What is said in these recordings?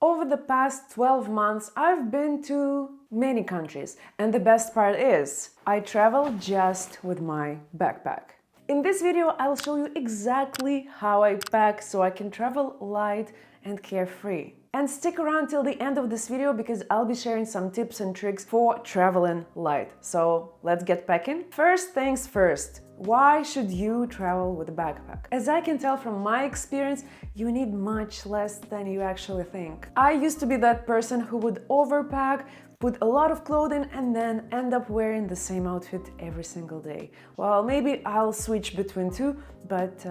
Over the past 12 months, I've been to many countries, and the best part is, I travel just with my backpack. In this video, I'll show you exactly how I pack so I can travel light and carefree. And stick around till the end of this video because I'll be sharing some tips and tricks for traveling light. So let's get packing. First things first, why should you travel with a backpack? As I can tell from my experience, you need much less than you actually think. I used to be that person who would overpack, put a lot of clothing and then end up wearing the same outfit every single day. Well, maybe I'll switch between two, but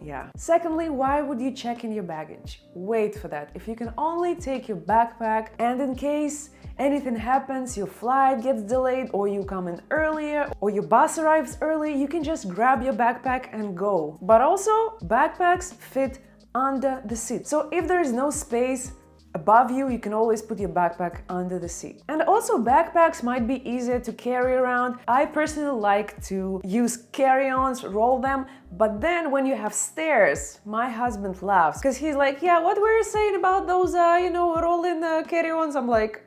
yeah. Secondly, why would you check in your baggage? Wait for that. If you can only take your backpack and in case anything happens, your flight gets delayed or you come in earlier or your bus arrives early, you can just grab your backpack and go. But also, backpacks fit under the seat. So if there is no space above you, you can always put your backpack under the seat. And also backpacks might be easier to carry around. I personally like to use carry-ons, roll them, but then when you have stairs, my husband laughs because he's like, yeah, what were you saying about those, rolling carry-ons? I'm like,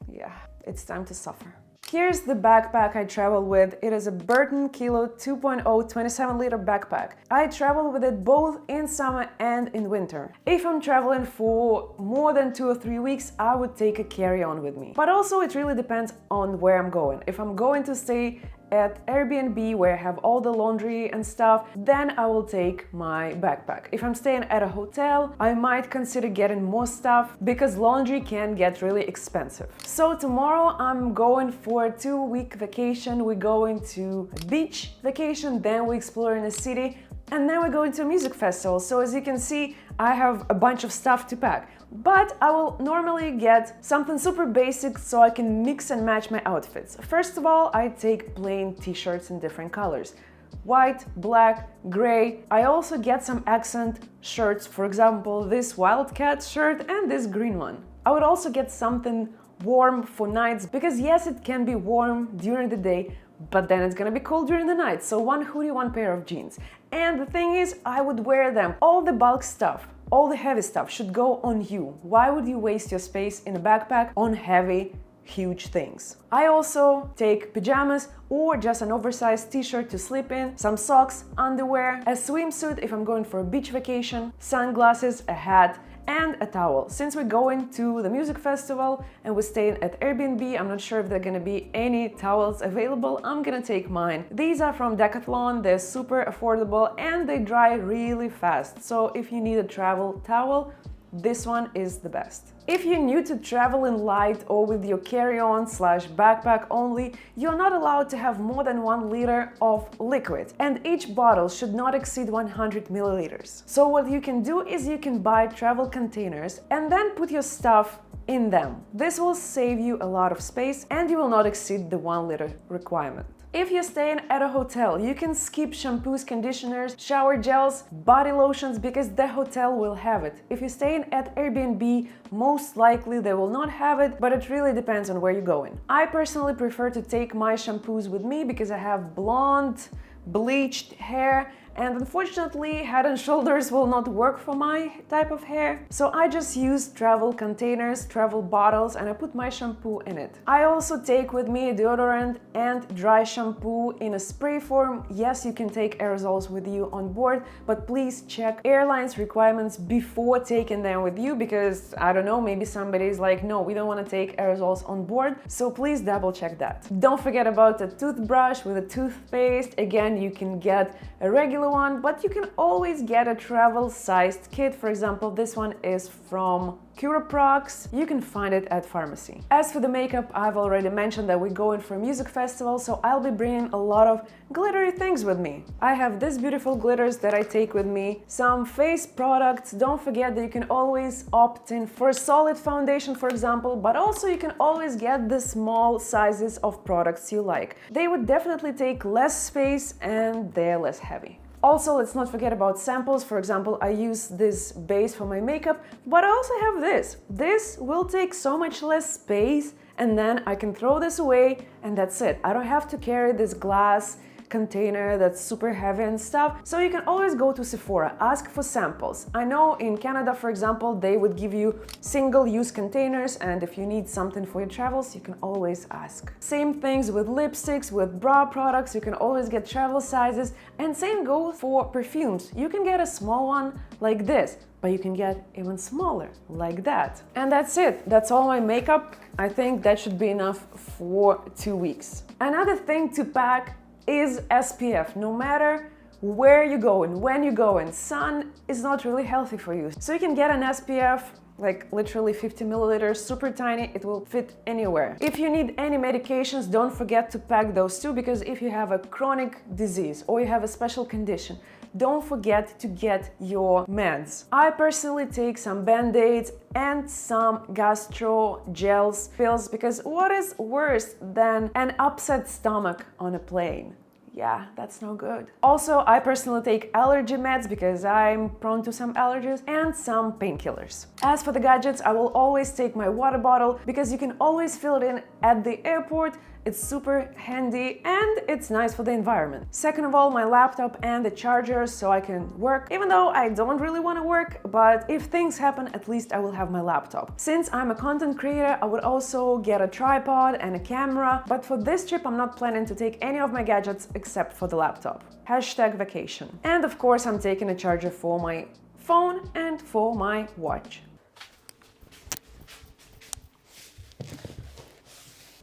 yeah, it's time to suffer. Here's the backpack I travel with. It is a Burton Kilo 2.0 27-liter backpack. I travel with it both in summer and in winter. If I'm traveling for more than 2 or 3 weeks, I would take a carry-on with me. But also it really depends on where I'm going. If I'm going to stay at Airbnb where I have all the laundry and stuff, then I will take my backpack. If I'm staying at a hotel, I might consider getting more stuff because laundry can get really expensive. So tomorrow I'm going for a 2-week vacation. We're going to a beach vacation, then we're exploring a city, and then we're going to a music festival. So as you can see, I have a bunch of stuff to pack. But I will normally get something super basic so I can mix and match my outfits. First of all, I take plain t-shirts in different colors. White, black, gray. I also get some accent shirts, for example, this Wildcat shirt and this green one. I would also get something warm for nights because yes, it can be warm during the day, but then it's gonna be cold during the night. So one hoodie, one pair of jeans. And the thing is, I would wear them. All the bulk stuff, all the heavy stuff should go on you. Why would you waste your space in a backpack on heavy, huge things? I also take pajamas or just an oversized t-shirt to sleep in, some socks, underwear, a swimsuit if I'm going for a beach vacation, sunglasses, a hat, and a towel. Since we're going to the music festival and we're staying at Airbnb, I'm not sure if there are gonna be any towels available. I'm gonna take mine. These are from Decathlon, they're super affordable and they dry really fast. So if you need a travel towel, this one is the best. If you're new to traveling light or with your carry-on / backpack only, you're not allowed to have more than 1 liter of liquid, and each bottle should not exceed 100 milliliters. So what you can do is you can buy travel containers and then put your stuff in them. This will save you a lot of space and you will not exceed the 1 liter requirement. If you're staying at a hotel, you can skip shampoos, conditioners, shower gels, body lotions because the hotel will have it. If you're staying at Airbnb, most likely they will not have it, but it really depends on where you're going. I personally prefer to take my shampoos with me because I have blonde, bleached hair, and unfortunately Head and Shoulders will not work for my type of hair. So I just use travel containers, travel bottles, and I put my shampoo in it. I also take with me a deodorant and dry shampoo in a spray form. Yes, you can take aerosols with you on board, but please check airlines requirements before taking them with you because, I don't know, maybe somebody is like, no, we don't want to take aerosols on board. So please double check that. Don't forget about a toothbrush with a toothpaste. Again, you can get a regular one, but you can always get a travel-sized kit. For example, this one is from Curaprox. You can find it at pharmacy. As for the makeup, I've already mentioned that we're going for a music festival, so I'll be bringing a lot of glittery things with me. I have these beautiful glitters that I take with me, some face products. Don't forget that you can always opt in for a solid foundation, for example, but also you can always get the small sizes of products you like. They would definitely take less space and they're less heavy. Also, let's not forget about samples. For example, I use this base for my makeup, but I also have this. This will take so much less space and then I can throw this away and that's it. I don't have to carry this glass container that's super heavy and stuff. So you can always go to Sephora, ask for samples. I know in Canada, for example, they would give you single-use containers, and if you need something for your travels, you can always ask. Same things with lipsticks, with bra products, you can always get travel sizes, and same goes for perfumes. You can get a small one like this, but you can get even smaller, like that. And that's it. That's all my makeup. I think that should be enough for 2 weeks. Another thing to pack is SPF. No matter where you go and when you go, and sun is not really healthy for you. So you can get an SPF, like literally 50 milliliters, super tiny, it will fit anywhere. If you need any medications, don't forget to pack those too, because if you have a chronic disease or you have a special condition, don't forget to get your meds. I personally take some band-aids and some gastro gels pills, because what is worse than an upset stomach on a plane? Yeah, that's no good. Also, I personally take allergy meds because I'm prone to some allergies, and some painkillers. As for the gadgets, I will always take my water bottle because you can always fill it in at the airport. It's super handy and it's nice for the environment. Second of all, my laptop and the charger so I can work, even though I don't really want to work, but if things happen, at least I will have my laptop. Since I'm a content creator, I would also get a tripod and a camera, but for this trip I'm not planning to take any of my gadgets except for the laptop. Hashtag vacation. And of course I'm taking a charger for my phone and for my watch.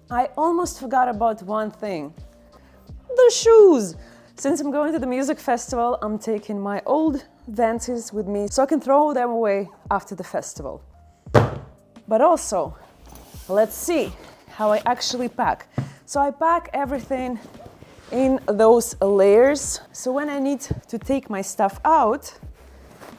I almost forgot about one thing. The shoes! Since I'm going to the music festival, I'm taking my old Vances with me so I can throw them away after the festival. But also, let's see how I actually pack. So I pack everything in those layers. So when I need to take my stuff out,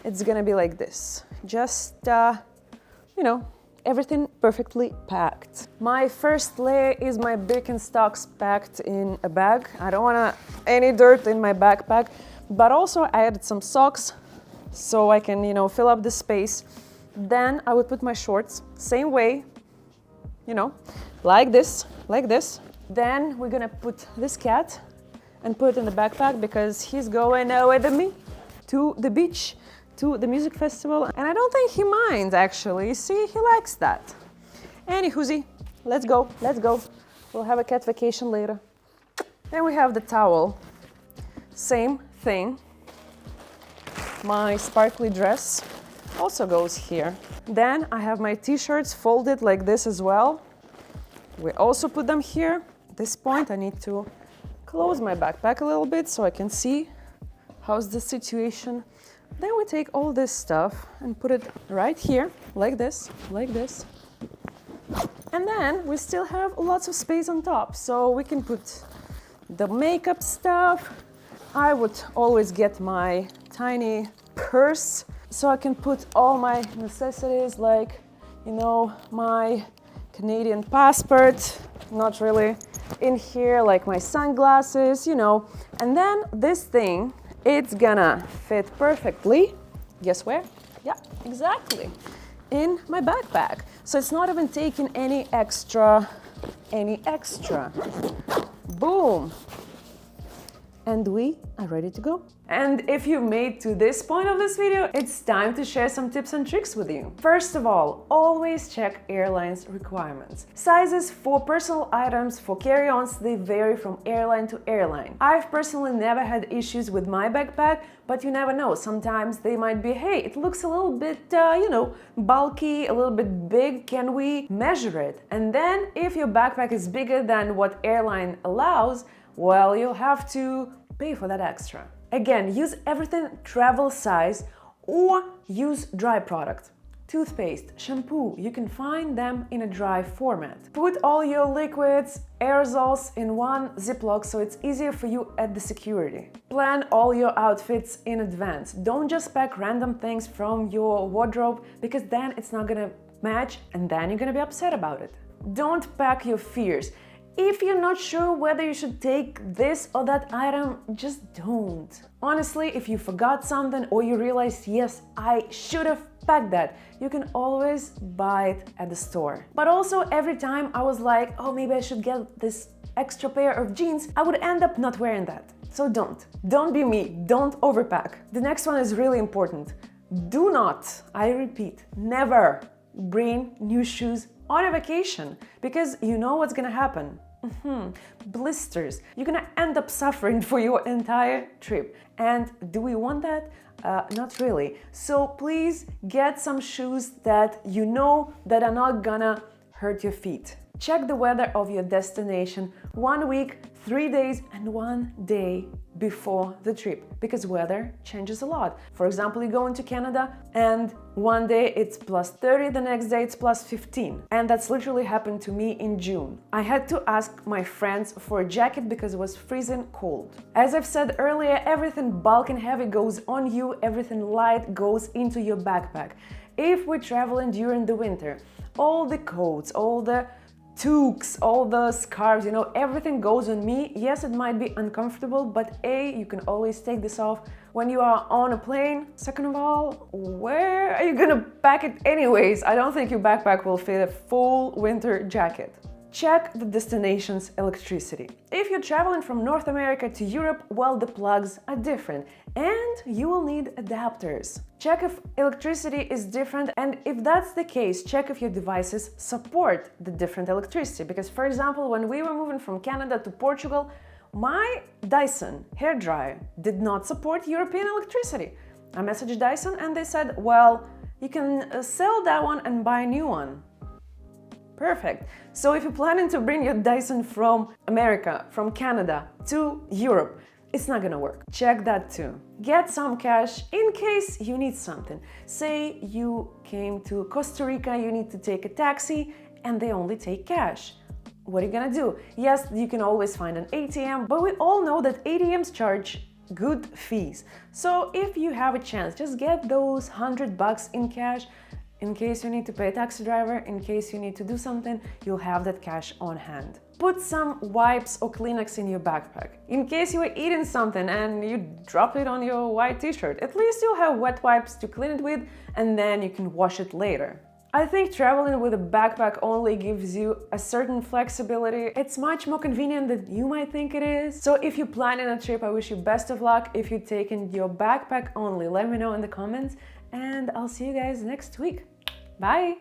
it's gonna be like this. Just, you know, everything perfectly packed. My first layer is my Birkenstocks packed in a bag. I don't want any dirt in my backpack, but also I added some socks so I can, you know, fill up the space. Then I would put my shorts, same way, you know, like this, like this. Then we're gonna put this cat and put it in the backpack because he's going with me to the beach, to the music festival, and I don't think he minds actually. See, he likes that. Anywho, let's go, let's go. We'll have a cat vacation later. Then we have the towel. Same thing. My sparkly dress also goes here. Then I have my t-shirts folded like this as well. We also put them here. At this point I need to close my backpack a little bit so I can see how's the situation. Then we take all this stuff and put it right here, like this, like this. And then we still have lots of space on top, so we can put the makeup stuff. I would always get my tiny purse, so I can put all my necessities, like, you know, my Canadian passport, not really in here, like my sunglasses, you know. And then this thing, it's gonna fit perfectly, guess where? Yeah, exactly, in my backpack. So it's not even taking any extra. Boom. And we are ready to go. And if you made to this point of this video, it's time to share some tips and tricks with you. First of all, always check airlines' requirements. Sizes for personal items for carry-ons, they vary from airline to airline. I've personally never had issues with my backpack, but you never know. Sometimes they might be, hey, it looks a little bit, you know, bulky, a little bit big. Can we measure it? And then if your backpack is bigger than what airline allows, well, you'll have to pay for that extra. Again, use everything travel size or use dry product. Toothpaste, shampoo, you can find them in a dry format. Put all your liquids, aerosols in one Ziploc so it's easier for you at the security. Plan all your outfits in advance. Don't just pack random things from your wardrobe, because then it's not gonna match and then you're gonna be upset about it. Don't pack your fears. If you're not sure whether you should take this or that item, just don't. Honestly, if you forgot something or you realized, yes, I should have packed that, you can always buy it at the store. But also, every time I was like, oh, maybe I should get this extra pair of jeans, I would end up not wearing that. So don't be me, don't overpack. The next one is really important. Do not, I repeat, never bring new shoes on a vacation, because you know what's gonna happen. Blisters. You're gonna end up suffering for your entire trip. And do we want that? Not really. So please get some shoes that you know that are not gonna hurt your feet. Check the weather of your destination 1 week, 3 days, and 1 day before the trip, because weather changes a lot. For example, you go into Canada and one day it's plus 30, the next day it's plus 15. And that's literally happened to me in June. I had to ask my friends for a jacket because it was freezing cold. As I've said earlier, everything bulk and heavy goes on you, everything light goes into your backpack. If we're traveling during the winter, all the coats, all the toques, all the scarves, you know, everything goes on me. Yes, it might be uncomfortable, but A, you can always take this off when you are on a plane. Second of all, where are you gonna pack it anyways? I don't think your backpack will fit a full winter jacket. Check the destination's electricity. If you're traveling from North America to Europe, well, the plugs are different and you will need adapters. Check if electricity is different, and if that's the case, check if your devices support the different electricity. Because, for example, when we were moving from Canada to Portugal, my Dyson hairdryer did not support European electricity. I messaged Dyson and they said, well, you can sell that one and buy a new one. Perfect. So if you're planning to bring your Dyson from America, from Canada to Europe, it's not gonna work. Check that too. Get some cash in case you need something. Say you came to Costa Rica, you need to take a taxi and they only take cash. What are you gonna do? Yes, you can always find an ATM, but we all know that ATMs charge good fees. So if you have a chance, just get those $100 in cash. In case you need to pay a taxi driver, in case you need to do something, you'll have that cash on hand. Put some wipes or Kleenex in your backpack. In case you were eating something and you dropped it on your white t-shirt, at least you'll have wet wipes to clean it with, and then you can wash it later. I think traveling with a backpack only gives you a certain flexibility. It's much more convenient than you might think it is. So if you're planning a trip, I wish you best of luck. If you're taking your backpack only, let me know in the comments, and I'll see you guys next week. Bye!